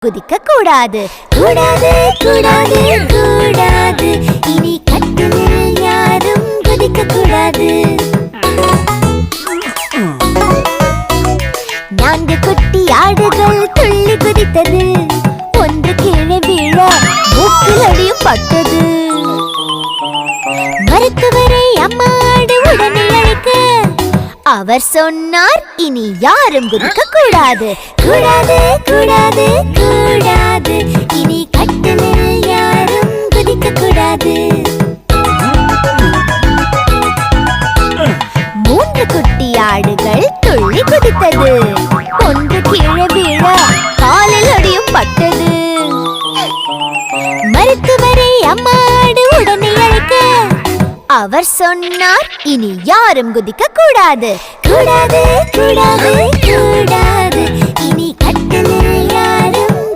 குதிக்க கூடாது கூடாது கூடாது கூடாது இனி கட்டிலில் யாரும் குதிக்க கூடாது. 4 குட்டி ஆடுகள் துள்ளி குதித்தது. ஒன்று கீழே வீழ மூக்கில் அடியும் பட்டது. மருத்துவரை அம்மா ஆடு உடனே அழைக்க அவர் சொன்னார், இனி யாரும் குதிக்க கூடாது கூடாது கூடாது கூடாது இனி கட்டிலில் யாரும் குதிக்க கூடாது. 3 குட்டி ஆடுகள் துள்ளி குதித்தது. ஒன்று கீழே வீழ காலில் அடியும் பட்டது. மருத்துவரை அம்மா ஆடு உடனே அழைக்க அவர் சொன்னார், இனி யாரும் குதிக்க கூடாது கூடாது கூடாது.